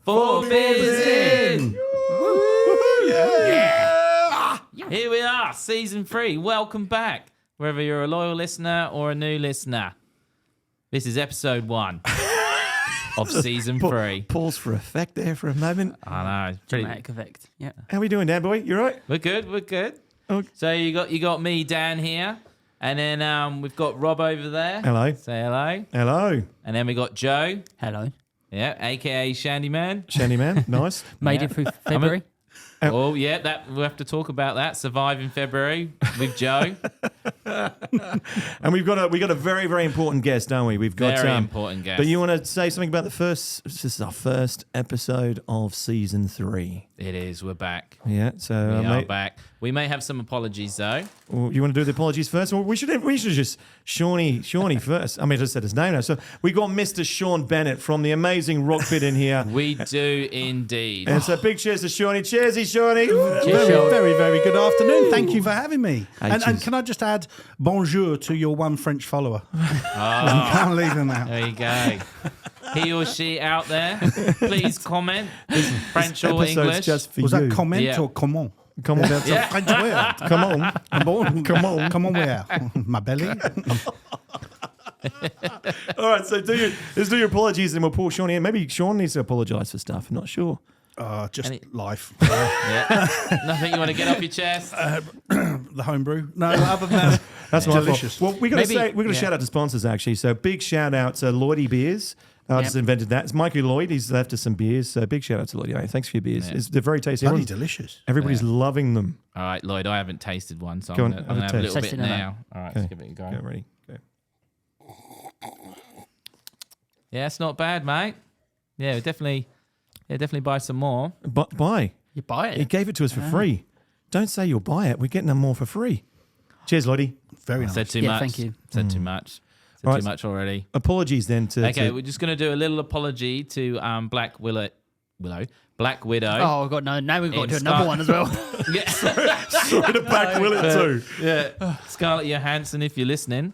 4Beerzin! Yeah. Here we are, season 3. Welcome back, whether you're a loyal listener or a new listener. This is episode 1 of season 3. Pause for effect there for a moment. I know. Dramatic effect. Yeah. How we doing, Dan boy? You all right? We're good. Okay. So you got me, Dan, here. And then we've got Rob over there. Hello. Say hello. Hello. And then we got Joe. Hello. Yeah, a.k.a. Shandy Man. Shandy man. Nice. Made it through February. Oh, yeah, that we'll have to talk about that. Surviving February with Joe. And we got a very, very important guest, don't we? We've got Very important guest. But you want to say something about this is our first episode of season 3. It is. We're back. Yeah, so We are back. We may have some apologies, though. you want to do the apologies first? Or we should just Shawnee first. I mean, I just said his name now. So we got Mr. Sean Bennett from the amazing Rock Pit in here. We do indeed. And so big cheers to Shawnee. Cheersy, Shawnee. Very, very good afternoon. Thank you for having me. And cheers. can I just add bonjour to your one French follower? Oh, You can't leave them out. there you go. He or she out there, please comment. French or Episode's English. just for Was you. that comment Yeah. or comment? Come on. That's Yeah. a French word. Come on. Come on, where? My belly? All right, so let's do your apologies and we'll pull Shawnee in. Maybe Sean needs to apologise for stuff. I'm not sure. Just Any- life. Yeah. Nothing you want to get off your chest? The homebrew. No, other than that, That's my delicious. fault. Well, we're going Maybe- to shout out to sponsors actually. So big shout out to Lloydie Beers. I just invented that. It's Mikey Lloyd. He's left us some beers. So big shout out to Lloydie. Hey, thanks for your beers. Yeah. They're very tasty. Bloody delicious. Everybody's loving them. All right, Lloyd, I haven't tasted one, so Go I'm on, going to have a little taste bit it now. now. All right, Okay. let's give it a go. Get ready. Go. Yeah, it's not bad, mate. Yeah, definitely buy some more. Buy. You buy He it. gave it to us for free. Don't say you'll buy it. We're getting them more for free. Cheers, Lloydie. Very nice. Said too Yeah, much. thank you. Said too much. Said All too right. much already. Apologies then to. Okay, we're just going to do a little apology to Black Widow. Oh, we've got no. Now we've got to do It's another got- one as well. Yeah. Sorry to back Will it too. Yeah, Scarlett Johansson, if you're listening.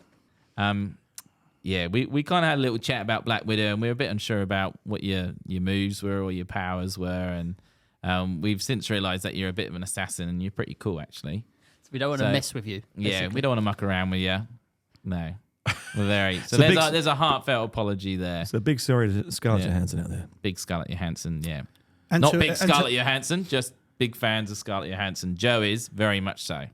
Yeah, we kind of had a little chat about Black Widow, and we were a bit unsure about what your moves were or your powers were, and we've since realised that you're a bit of an assassin, and you're pretty cool, actually. We don't want to So- mess with you. Yeah, basically. we don't want to muck around with you. No, we're very. So So there's a heartfelt apology there. So big sorry to Scarlett Yeah. Johansson out there. Big Scarlett Johansson, yeah. And Not to- big and to- Scarlett Johansson, just big fans of Scarlett Johansson. Joe is very much so.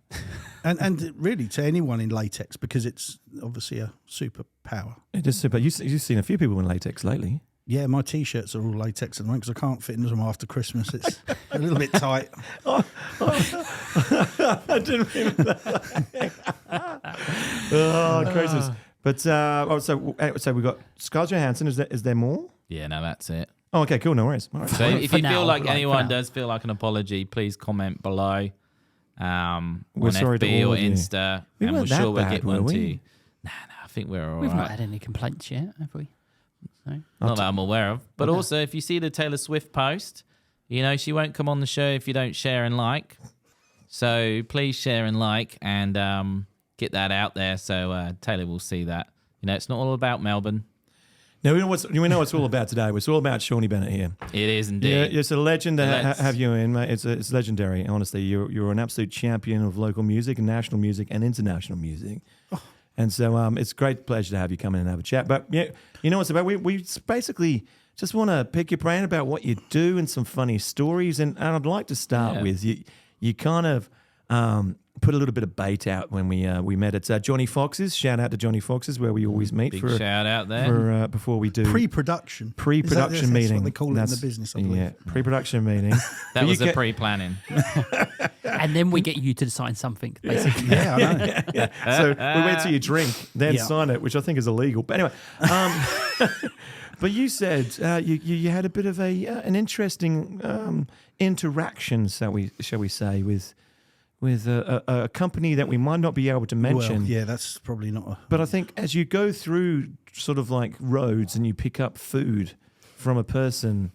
And really to anyone in latex, because it's obviously a superpower. It is super. You've seen a few people in latex lately. Yeah, my T-shirts are all latex at the moment because I can't fit into them after Christmas. It's a little bit tight. I didn't mean that. Oh, crazy. But so we got Scarlett Johansson. Is there more? Yeah, no, that's it. Oh, okay, cool. No worries. All right. So if For you now, feel like like, for anyone now. does feel like an apology, please comment below on We're sorry to FB all or of you. Insta, We and we'll weren't that sure we'll bad, get were one we? to you. Nah, I think we're all We've not right. had any complaints yet, have we? No. Not that I'm aware of. But also, if you see the Taylor Swift post, you know, she won't come on the show if you don't share and like. So please share and like and get that out there so Taylor will see that. You know, it's not all about Melbourne. Now we know what it's all about today. It's all about Shawnee Bennett here. It is Yeah, indeed. it's a legend to Let's- have you in, mate. It's legendary. Honestly, you're an absolute champion of local music and national music and international music. And so it's a great pleasure to have you come in and have a chat. But yeah, you know what's about? We basically just want to pick your brain about what you do and some funny stories. And I'd like to start with you kind of put a little bit of bait out when we met at Johnny Fox's. Shout out to Johnny Fox's where we always meet Big for shout out there. for before we do Pre-production. pre-production That's meeting. what they call it in the business, I believe. Yeah, pre-production meeting. That was a pre-planning. And then we get you to sign something, basically. Yeah, I know. So we wait till you drink, then Yeah. sign it, which I think is illegal. But anyway, but you said you had a bit of an interesting interaction, shall we say, with a company that we might not be able to mention. Well, yeah, that's probably not a... But I think as you go through sort of like roads and you pick up food from a person,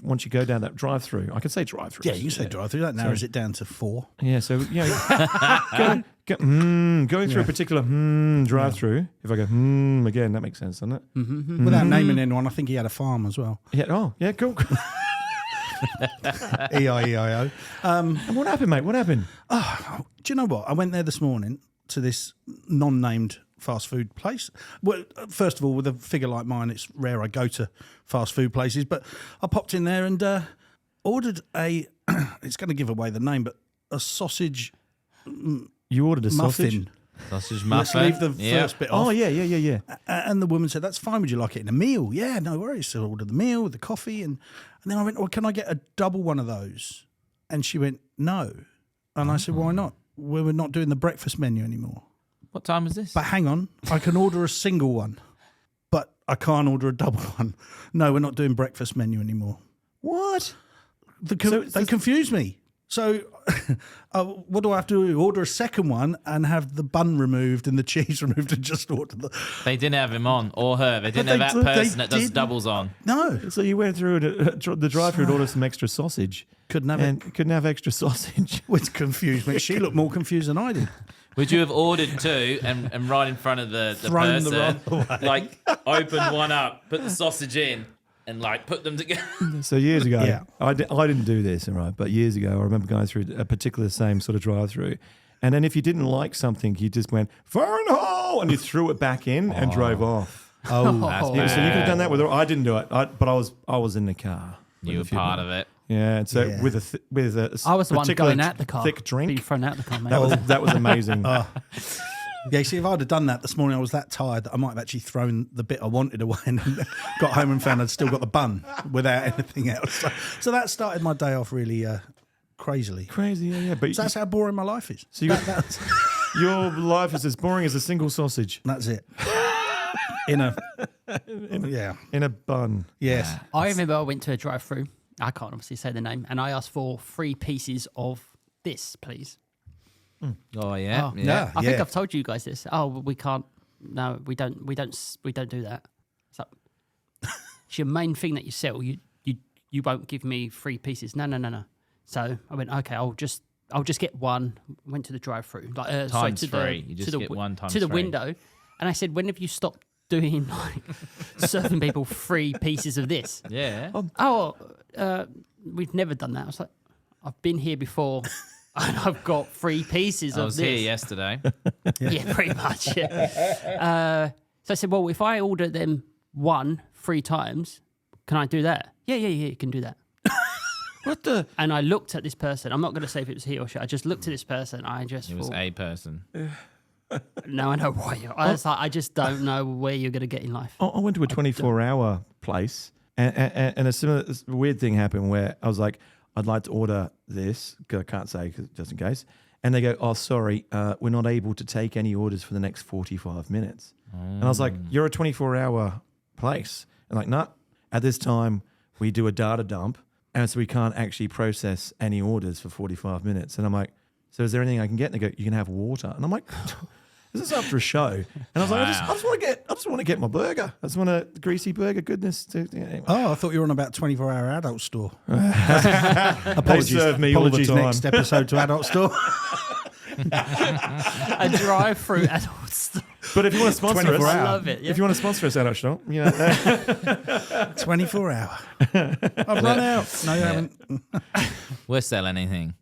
once you go down that drive-through, I can say drive-through. Yeah, you say drive-through. That narrows it down to 4. Yeah, so going through a particular drive-through. If I go again, that makes sense, doesn't it? Without naming anyone, I think he had a farm as well. Yeah. Oh, yeah. Cool. E-I-E-I-O. And what happened, mate? What happened? Do you know what? I went there this morning to this non-named fast food place. Well, first of all, with a figure like mine, it's rare I go to fast food places, but I popped in there and ordered a, it's going to give away the name, but a sausage You ordered a muffin. sausage? Sausage Let's muffin. leave the first bit off. Oh, yeah. And the woman said, that's fine. Would you like it in a meal? Yeah, no worries. So I ordered the meal with the coffee. And then I went, well, can I get a double one of those? And she went, no. And I said, why not? Well, we're not doing the breakfast menu anymore. What time is this? But hang on, I can order a single one, but I can't order a double one. No, we're not doing breakfast menu anymore. What? They confused me. So what do I have to do? Order a second one and have the bun removed and the cheese removed and just order the... They didn't have him on or her. They didn't But have they that person that does didn't. doubles on. No, So you went through the drive-through and ordered some extra sausage. couldn't have And it. couldn't have extra sausage. Which confused me. She looked more confused than I did. Would you have ordered two and right in front of the Thrown the person, wrong way. like open one up, put the sausage in, and like put them together? So years ago, Yeah. I didn't do this, all right, but years ago, I remember going through a particular same sort of drive-through. And then if you didn't like something, you just went, fire in the hole, and you threw it back in and drove off. Oh, That's Yeah, so you could have done that with her. I didn't do it, but I was in the car. You were part of it. Yeah, and so Yeah. with a I was the one particular going out the car. thick Being drink. thrown out the car, mate. That was amazing. Yeah, see, if I'd have done that this morning, I was that tired that I might have actually thrown the bit I wanted away and got home and found I'd still got the bun without anything else. So that started my day off really crazily. Crazy, yeah. But So that's how boring my life is. so your life is as boring as a single sausage That's it. Yeah. in a bun. Yes. I remember I went to a drive-through. I can't obviously say the name, and I asked for 3 pieces of this, please. Oh yeah, Oh, yeah. I think Yeah. I've told you guys this. Oh, we can't. No, we don't do that. So it's your main thing that you sell. You won't give me 3 pieces. No. So I went, okay, I'll just get one. Went to the drive-through, Times 3. You just get one times to the 3. window, and I said, when have you stopped doing like serving people 3 pieces of this? Yeah. We've never done that. I was like, I've been here before. And I've got 3 pieces I of was this. here yesterday. Yeah, pretty much. Yeah. So I said, well, if I order them 3 times, can I do that? Yeah, you can do that. What the? And I looked at this person. I'm not going to say if it was he or she. I just looked at this person. I just It was thought, a person. now I know why. I was like, I just don't know where you're going to get in life. I went to a 24-hour place, and a similar weird thing happened where I was like, I'd like to order this, 'cause I can't say just in case. And they go, oh, sorry, we're not able to take any orders for the next 45 minutes. And I was like, you're a 24-hour place. And like, no, at this time, we do a data dump, and so we can't actually process any orders for 45 minutes. And I'm like, so is there anything I can get? And they go, you can have water. And I'm like, this is after a show. And I was like, I just want to get my burger. I just want a greasy burger goodness. Anyway. Oh, I thought you were on about 24-hour adult store. They serve me all the apologies time. next episode to adult store. A drive-through adult store. But if you want to sponsor 24 us, I hour. love it. Yeah. if you want to sponsor us, Adult Show, 24 hour. I've run out. No, you haven't. We'll sell anything.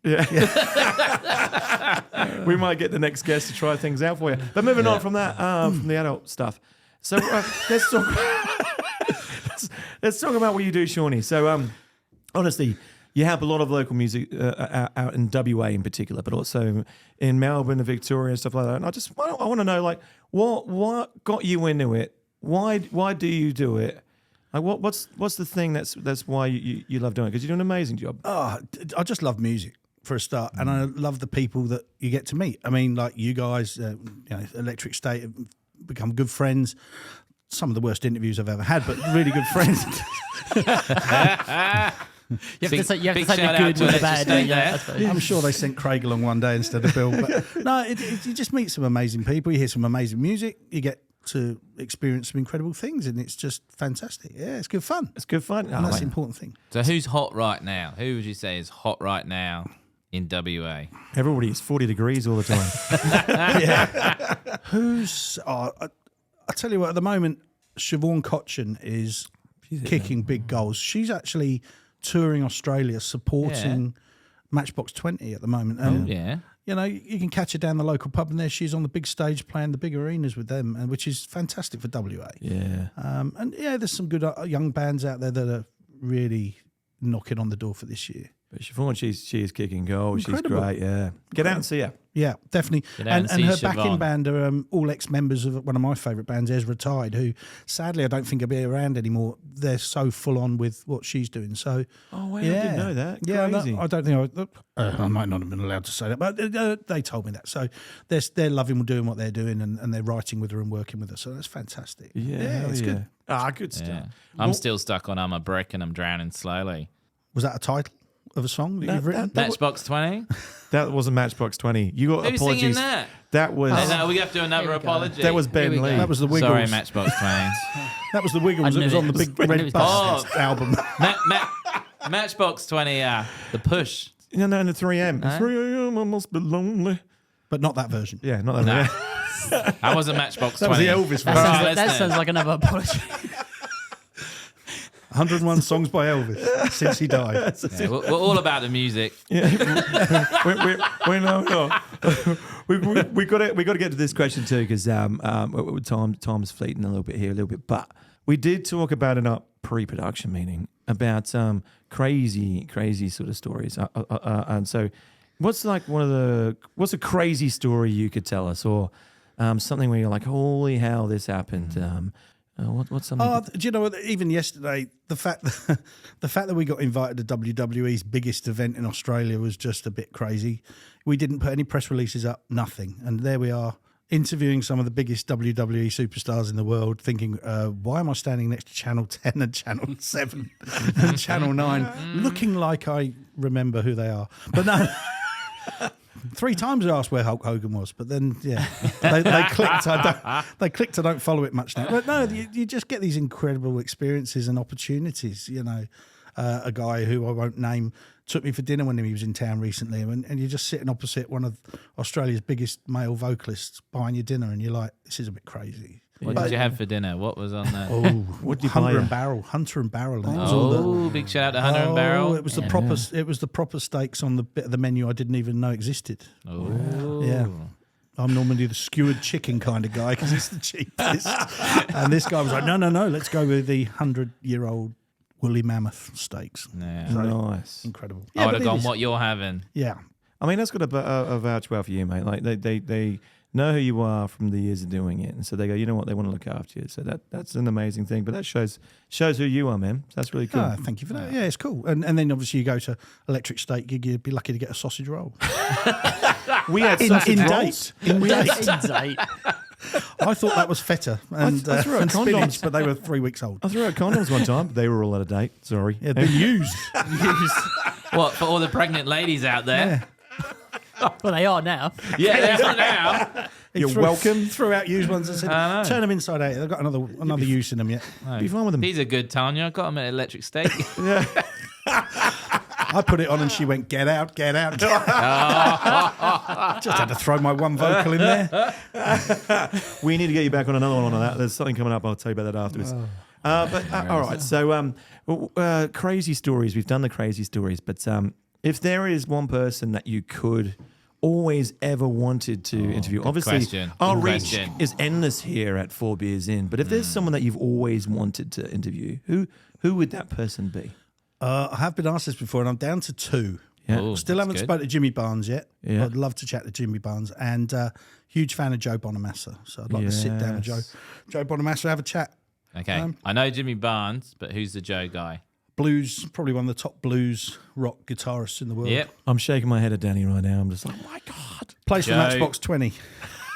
we might get the next guest to try things out for you. But moving on from that, from the adult stuff. So let's talk about what you do, Shawnee. So honestly, you have a lot of local music out in WA in particular, but also in Melbourne and Victoria and stuff like that. And I want to know, like, what got you into it? Why do you do it? Like, what's the thing that's why you love doing it? Because you do an amazing job. Oh, I just love music for a start, and I love the people that you get to meet. I mean, like you guys, Electric State have become good friends. Some of the worst interviews I've ever had, but really good friends. You have to say big the shout out good to with the Electric bad. State Yeah, there. that's right. I'm sure they sent Craig along one day instead of Bill. But no, you just meet some amazing people. You hear some amazing music. You get to experience some incredible things, and it's just fantastic. Yeah, it's good fun. It's good fun. And that's the important thing. So who's hot right now? Who would you say is hot right now in WA? Everybody is 40 degrees all the time. Who's? I tell you what. At the moment, Siobhan Cochin is kicking big goals. She's actually touring Australia supporting Matchbox 20 at the moment. And, Yeah. you know, you can catch her down the local pub, and there she is on the big stage playing the big arenas with them, and which is fantastic for WA. Yeah. And there's some good young bands out there that are really knocking on the door for this year. But she is kicking goals. Incredible. She's great. Yeah. Get out and see her. Yeah, definitely. Get out and And see her Siobhan. backing band are all ex-members of one of my favourite bands, Ezra Tide, who sadly I don't think will be around anymore. They're so full on with what she's doing. So, Oh, wow. I didn't know that. Yeah, Crazy. I don't think I might not have been allowed to say that, but they told me that. So they're loving doing what they're doing, and they're writing with her and working with her. So that's fantastic. Yeah, it's good. Ah, good stuff. Yeah. I'm still stuck on I'm a brick and I'm drowning slowly. Was that a title of a song that you've written? Matchbox 20? That wasn't Matchbox 20. You got Who's apologies. singing that? That was No, we have to do another Here we go. apology. that was Here Ben we go. Lee. That was the Wiggles. Sorry, Matchbox 20. That was the Wiggles. I It was knew on the it. big I knew Red it was Bus Oh. album. Matchbox 20, the push. No, the 3M. Huh? 3 a.m. I must be lonely. But not that version. Yeah, not that. Nah. Yeah. I wasn't Matchbox 20. That was the Elvis That version. sounds, that sounds like another apology. 101 songs by Elvis since he died. Yeah, we're all about the music. we know. we got to get to this question too because time's fleeting a little bit here, a little bit. But we did talk about in our pre-production meeting about crazy sort of stories. And so, what's a crazy story you could tell us, or something where you're like, holy hell, this happened. What's something? Oh, do you know what? Even yesterday, the fact that we got invited to WWE's biggest event in Australia was just a bit crazy. We didn't put any press releases up, nothing, and there we are interviewing some of the biggest WWE superstars in the world, thinking, why am I standing next to Channel 10 and Channel 7 and Channel 9, looking like I remember who they are, but no. 3 times I asked where Hulk Hogan was, but then they clicked. They clicked. I don't follow it much now. But no, you just get these incredible experiences and opportunities. You know, a guy who I won't name took me for dinner when he was in town recently, and you're just sitting opposite one of Australia's biggest male vocalists buying your dinner, and you're like, this is a bit crazy. What did you have for dinner? What was on there? Oh, What did you buy? Hunter and Barrel. And it was all the- Oh, big shout out to Hunter and Barrel. It was the proper. It was the proper steaks on the bit of the menu I didn't even know existed. Oh. Yeah. I'm normally the skewered chicken kind of guy because it's the cheapest. And this guy was like, no, let's go with the 100-year-old woolly mammoth steaks. Yeah. Nice. Incredible. I would but have it gone is. what you're having. Yeah. I mean, that's got a vouch well for you, mate. Like they know who you are from the years of doing it, and so they go, you know what, they want to look after you. So that's an amazing thing. But that shows who you are, man. So that's really cool. Oh, thank you for that. Yeah, it's cool. And then obviously you go to Electric Steak Gig, you'd be lucky to get a sausage roll. We had in sausage date. rolls. In date. Date. I thought that was feta and, I threw out and condoms. spinach, but they were 3 weeks old. I threw out condoms one time. They were all out of date. Sorry. Yeah, been used. What, for all the pregnant ladies out there? Well, they are now. Yeah, they are now. You're welcome. Threw out used ones and said, I know. turn them inside out. They've got another use in them yet. Be fine with them. These are good, Tanya. I got them at Electric Steak. I put it on and she went, get out, get out. Just had to throw my one vocal in there. We need to get you back on another one on that. There's something coming up. I'll tell you about that afterwards. All right. So crazy stories. We've done the crazy stories, but if there is one person that you could always ever wanted to interview, obviously question. our Good reach question. is endless here at 4Beerzin. But if there's someone that you've always wanted to interview, who would that person be? I have been asked this before and I'm down to 2. Yeah. Ooh, Still that's haven't good. spoken to Jimmy Barnes yet. Yeah. I'd love to chat to Jimmy Barnes and huge fan of Joe Bonamassa. So I'd like to sit down with Yes. Joe Bonamassa, have a chat. Okay. I know Jimmy Barnes, but who's the Joe guy? Blues, probably one of the top blues rock guitarists in the world. Yep. I'm shaking my head at Danny right now. I'm just like, oh my God. Plays for Joe. Matchbox 20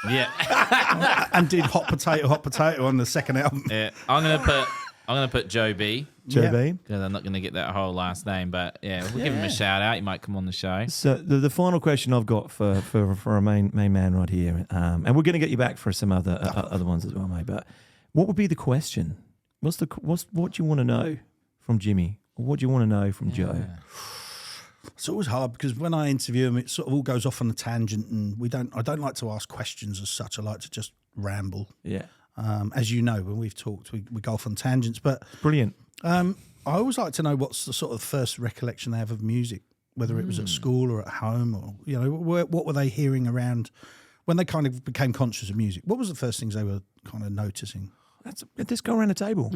Yeah. and did Hot Potato on the second album. Yeah. I'm gonna put Joe B Joe Yeah. B. because I'm not gonna get that whole last name, but yeah, we'll give him a shout out. He might come on the show. So the final question I've got for a main man right here, and we're going to get you back for some other ones as well, mate. But what would be the question? What do you want to know from Jimmy? Or what do you want to know from Joe? It's always hard because when I interview him, it sort of all goes off on a tangent, and I don't like to ask questions as such. I like to just ramble. Yeah, As you know, when we've talked, we go off on tangents. But brilliant. I always like to know what's the sort of first recollection they have of music, whether it was at school or at home, or what were they hearing around when they kind of became conscious of music. What was the first things they were kind of noticing? Let's go around the table.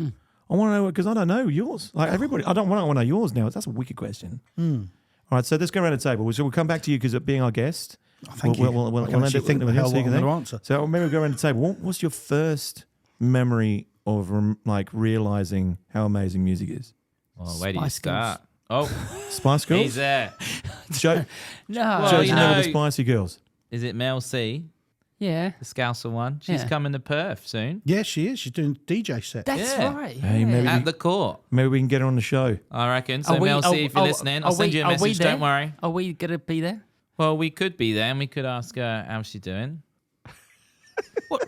I want to know because I don't know yours. Like everybody, I don't want to know yours now. That's a wicked question. All right, so let's go around the table. So we'll come back to you because of being our guest. Oh, thank you. We'll I can actually think of what I'm going to answer. So maybe we'll go around the table. What's your first memory of like realizing how amazing music is? Well, where do you start? Oh, Spice Girls. he's there. Joe, No. Well, Joe's you in there know- with the Spicy Girls. Is it Mel C, Yeah. the Scouser one? She's Yeah. coming to Perth soon. Yeah, she is. She's doing DJ set. That's Yeah. right. Hey, yeah. maybe- At the court, Maybe we can get her on the show. I reckon. So Are we- Mel C, if you're are- listening, are I'll send we- you a are we message. there? Don't worry. Are we going to be there? Well, we could be there and we could ask her how she's doing. What?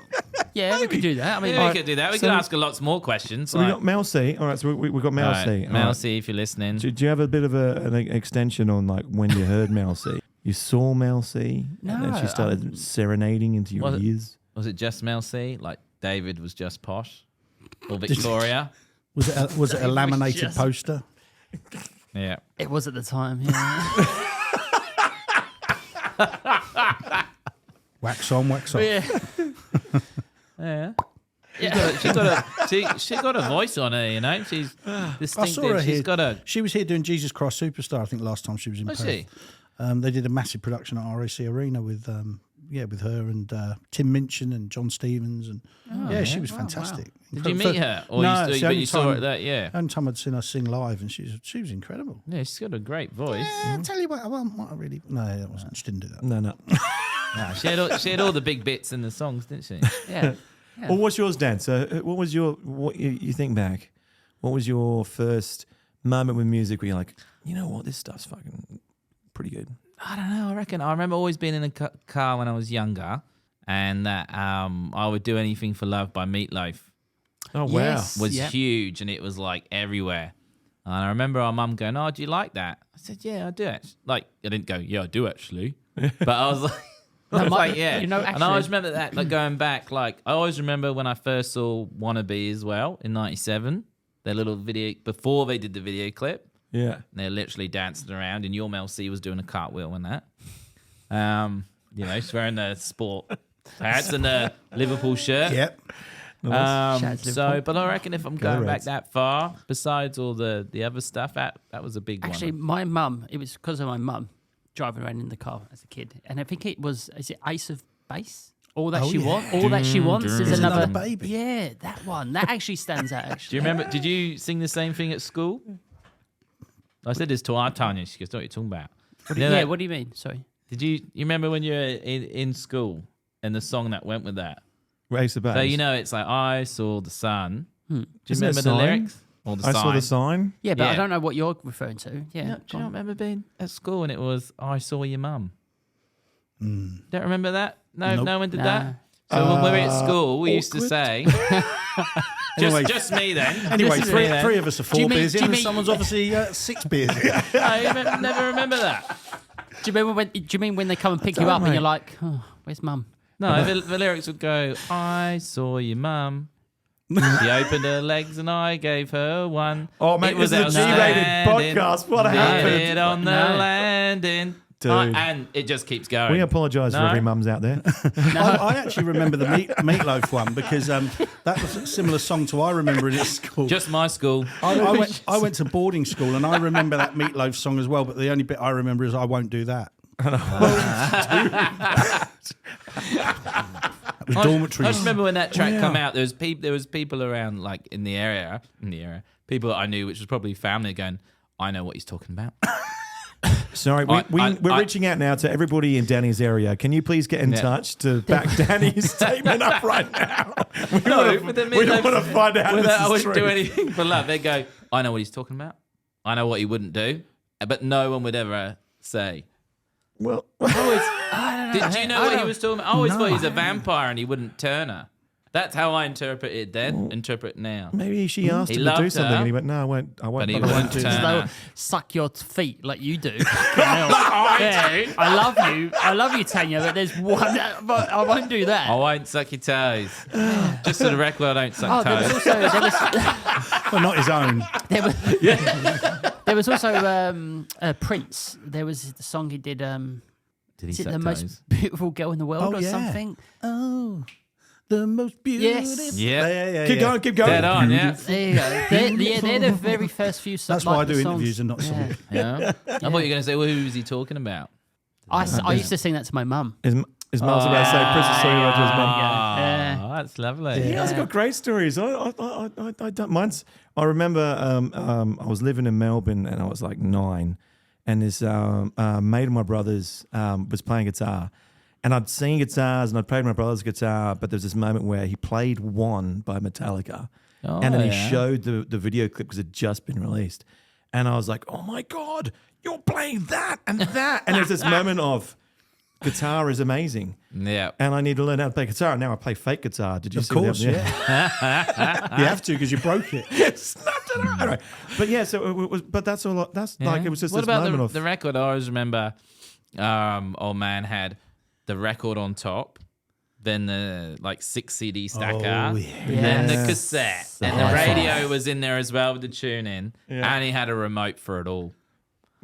Yeah, we could do that. I mean, Yeah, we could do that. We so- could ask her lots more questions. So we got Mel C. All right, so we've got Mel All right, C. All Mel right. C, if you're listening. Do you have a bit of an extension on like when you heard Mel C? You saw Mel C, and then she No, started serenading into your Was it- ears. Was it just Mel C? Like David was just posh? Or Victoria? Was it a laminated just- poster? Yeah. it was at the time. Yeah. Wax on, wax off. yeah. Yeah. Yeah. She got a voice on her, you know. She's I distinctive. saw her She's here. got a. She was here doing Jesus Christ Superstar, I think, last time she was in Was Perth. she? They did a massive production at RAC Arena with with her and Tim Minchin and John Stevens, and she was fantastic. Did you meet her? Or No, you, it's the but only you saw time- her that? Yeah. Only time I'd seen her sing live, and she was incredible. Yeah, she's got a great voice. I'll tell you what, I really no, that wasn't. She didn't do that. No. Nah, she had all the big bits in the songs, didn't she? Yeah. Well, what's yours, Dan? So, what you think back? What was your first moment with music where you're like, you know what, this stuff's fucking pretty good? I don't know. I reckon I remember always being in a car when I was younger, and that I would do anything for love by Meatloaf Oh Yes. was Yeah. huge, and it was like everywhere. And I remember our mum going, "Oh, do you like that?" I said, "Yeah, I do." Actually. Like I didn't go, "Yeah, I do actually," but I was like. I was like, yeah. you know, and I actually- always remember that, like going back, like I always remember when I first saw Wannabe as well in '97, their little video before they did the video clip. Yeah. And they're literally dancing around, and your Mel C was doing a cartwheel and that. She's wearing the sport hats and the Liverpool shirt. Yep. Shout out to Liverpool. But I reckon if I'm going back Reds. that far, besides all the other stuff, that was a big Actually, one. my mum, it was because of my mum driving around in the car as a kid. And I think is it Ace of Base? All That Oh, She yeah. Wants. All That She Wants is Is another. Another Baby. Yeah, that one. That actually stands out, Do actually. you remember? Did you sing the same thing at school? I said this to our Tanya. She goes, "What are you talking about?" Yeah, what do you mean? Sorry. Did you remember when you were in school and the song that went with that? Race the Base. So it's like I saw the sun. Do you Isn't remember there the a sign? lyrics or the I sign? saw the sign. Yeah, but Yeah. I don't know what you're referring to. Yeah. Do you not remember being at school and it was I saw your mum? Don't remember that? No, Nope. no one did Nah. that. So when we were at school, we used to awkward. say, Anyway, just me then. Anyway, Just me three then. of us are Do you 4 mean- beers do in, you and mean- someone's obviously 6 beers in. I never remember that. Do you mean when they come and pick you don't, up and mate. you're like, oh, where's mum? No, the lyrics would go, I saw your mum. She opened her legs and I gave her one. Oh, mate, It was this is a G-rated outstanding. podcast. What Did happened? it on the No. landing. Dude. And it just keeps going. We apologise for No. every mums out there. I actually remember the meatloaf one because that was a similar song to I remember in at school. Just my school. I went to boarding school and I remember that meatloaf song as well, but the only bit I remember is I won't do that. The I dormitories. just remember when that track come out. There was people around, like in the area, people that I knew, which was probably family, going, "I know what he's talking about." Sorry, we're reaching out now to everybody in Danny's area. Can you please get in touch to back Danny's statement up right now? We don't want to find out Whether I this is wouldn't do true. anything for love. They go, "I know what he's talking about. I know what he wouldn't do," but no one would ever say. Well, Did you know what he was talking about? I always thought he was a vampire and he wouldn't turn her. That's how I interpret it then. Interpret now. Maybe she asked He him to do loved something, her, and he went, "No, I won't. But he I wouldn't won't do turn that." up. Suck your feet like you do. I love you. I love you, Tanya, but there's one. But I won't do that. I won't suck your toes. Just for the record, I don't suck There was toes. also Well, not his own. there was also Prince. There was the song he did. Did he Is it suck the toes? most beautiful girl in the world Oh, or yeah. something? Oh, the most beautiful. Yes. Yeah. Keep going, keep going. Dead on, yeah. There you go. They're the very first few songs. That's why I do interviews and not Yeah. Yeah. I thought you were going to say, well, who was he talking about? I used to sing that to my mum. His mum's about to say, Princess Sonia to his mum. Yeah. Oh, that's lovely. You guys got great stories. I don't. Mine's. I remember I was living in Melbourne and I was like 9, and this mate of my brother's was playing guitar, and I'd seen guitars and I'd played my brother's guitar, but there was this moment where he played "One" by Metallica, and then he showed the video clip because it had just been released, and I was like, "Oh my god, you're playing that and that!" And there's this moment of guitar is amazing. Yeah. And I need to learn how to play guitar. Now I play fake guitar. Did you Of see course, that? yeah. You have to because you broke it. Snapped it out. Anyway, but yeah, so it was. But that's all. That's like it was just What this about moment of the record? I always remember old man had the record on top, then the like 6 CD stacker, Oh, then the Yes. cassette, and hi-fi. the radio was in there as well with the tune in, and he had a remote for it all.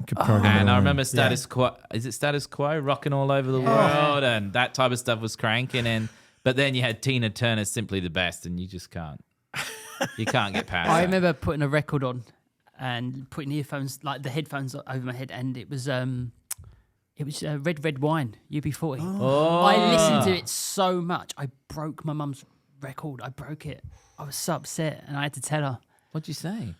could program it And I on. remember Status Quo. Is it Status Quo rocking all over the world, and that type of stuff was cranking. And but then you had Tina Turner's "Simply the Best," and you just can't. You can't get past. I that. remember putting a record on and putting earphones, like the headphones over my head, and it was Red Red Wine, UB40. Oh. I listened to it so much, I broke my mum's record. I broke it. I was so upset, and I had to tell her. What'd you say?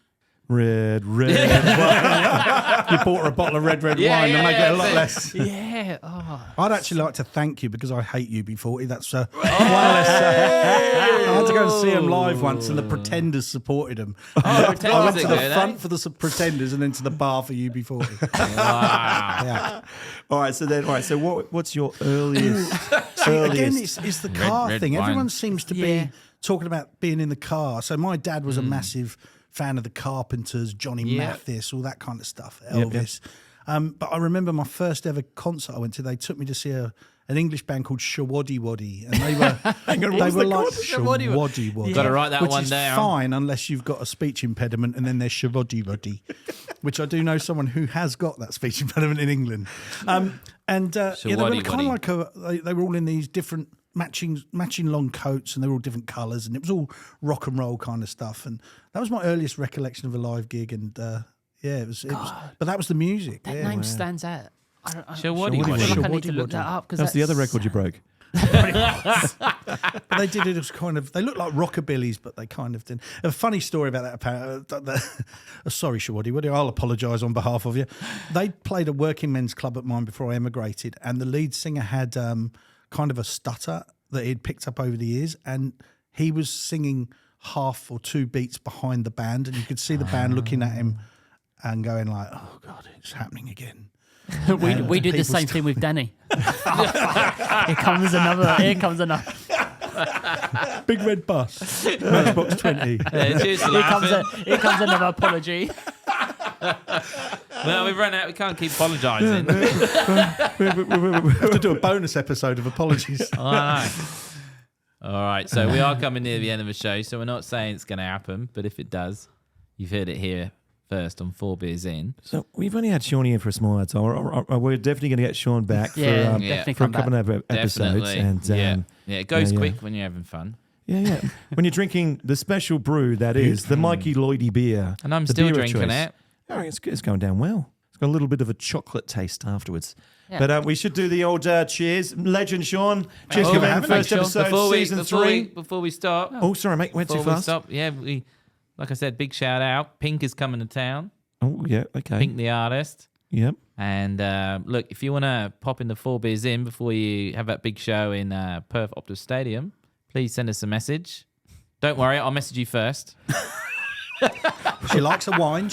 Red wine. You bought her a bottle of red wine to make it a lot less. Yeah. Oh. I'd actually like to thank you because I hate UB40. That's one less. I had to go and see them live once, and the Pretenders supported them. Oh, I Pretenders went to are the good, front eh? for the Pretenders and then to the bar for UB40. Wow. Yeah. All right. So what's your earliest? Again, it's the car red thing. wine. Everyone seems to Yeah. be talking about being in the car. So my dad was a massive fan of the Carpenters, Johnny Yeah. Mathis, all that kind of stuff, Yep, Elvis. But I remember my first ever concert I went to, they took me to see an English band called Shawaddy Waddy, and they were what was like they called? Shawaddy Waddy. Gotta write that which one is down. fine unless you've got a speech impediment, and then there's Shawaddy Waddy, which I do know someone who has got that speech impediment in England. They were kind of Shawaddy-waddy. like they were all in these different matching long coats, and they were all different colours, and it was all rock and roll kind of stuff. And that was my earliest recollection of a live gig. And it was. But that was the music. That yeah. name stands out. I don't, Shawaddy I feel Waddy. like I need to look that up because That's the other record you broke. But they did it as kind of. They looked like rockabillys, but they kind of didn't. A funny story about that. Apparently, sorry, Shawaddy. I'll apologise on behalf of you. They played a working men's club at mine before I emigrated, and the lead singer had kind of a stutter that he'd picked up over the years, and he was singing half or 2 beats behind the band, and you could see the band looking at him and going like, "Oh God, it's happening again." we did the same thing with Danny. Here comes another. Big red bus, Matchbox 20. Yeah, cheers for laughing. Here comes another apology. No, we've run out. We can't keep apologising. have to do a bonus episode of apologies. I know. All right, so we are coming near the end of the show, so we're not saying it's going to happen, but if it does, you've heard it here first on 4Beerzin. So we've only had Sean here for a small time. We're definitely going to get Sean back Yeah, for, definitely for a come back. couple of episodes. Definitely. And Yeah, it goes yeah. quick when you're having fun. yeah. When you're drinking the special brew that is the Mikey Lloydie beer, And I'm the still beer of drinking choice. it. Oh, it's going down well. It's got a little bit of a chocolate taste afterwards. Yeah. But we should do the old cheers. Legend, Sean. Cheers Oh, for being haven't first we, Sean? episode, season 3. Before we stop, Oh, sorry, mate. Went too before we fast. stop, yeah, like I said, big shout out. Pink is coming to town. Oh, yeah. Okay. Pink the artist. Yep. And look, if you want to pop in the 4Beerzin before you have that big show in Perth Optus Stadium, please send us a message. Don't worry, I'll message you first. She likes a wine.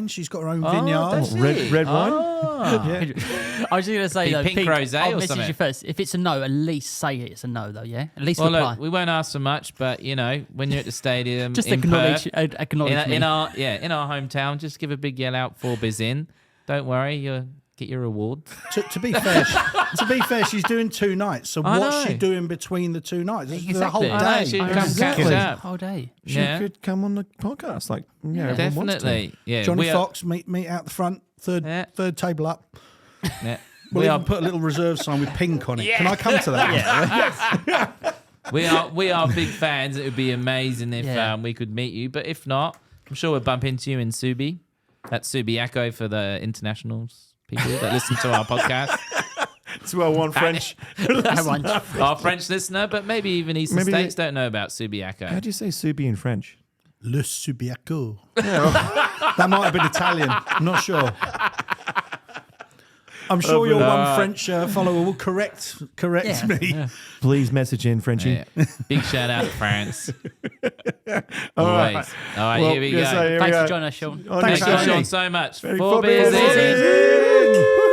She's got her own Oh, vineyard. does she? Red wine? Oh. Yeah. I was just going to say, though, Pink rosé I'll or message something? you first. If it's a no, at least say it's a no, though, yeah? At least Well, reply. look, we won't ask for much, but when you're at the stadium, Just in acknowledge, Perth, acknowledge me. in our hometown, just give a big yell out 4Beerzin. Don't worry, you'll get your reward. To be fair, she's doing 2 nights. So I what's she know. doing between the 2 nights? It's the whole Exactly. I know, day. she can Exactly. catch up. Whole day. She Yeah. could come on the podcast. Like, everyone wants to. Definitely. Yeah. Johnny we are- Fox, meet out the front, third table up. Yeah. We'll We even are, put a little reserve sign with pink on it. Can I come to that? we are big fans. It would be amazing if Yeah. we could meet you. But if not, I'm sure we'll bump into you in Subi. That's Subiaco for the internationals people that listen to our podcast. It's well one French. Our French listener, but maybe even Eastern Maybe States don't know about Subiaco. How do you say Subi in French? Le Subiaco. That might have been Italian. I'm not sure. I'm sure your one French follower will correct Yeah. me. Please message in Frenchie. Yeah. Big shout out to France. All right. Always. All right, Well, here we yes, go. here we Thanks go. for joining us, Sean. On Thank next you, time. Sean, so much. Four 4 beers beers in. in.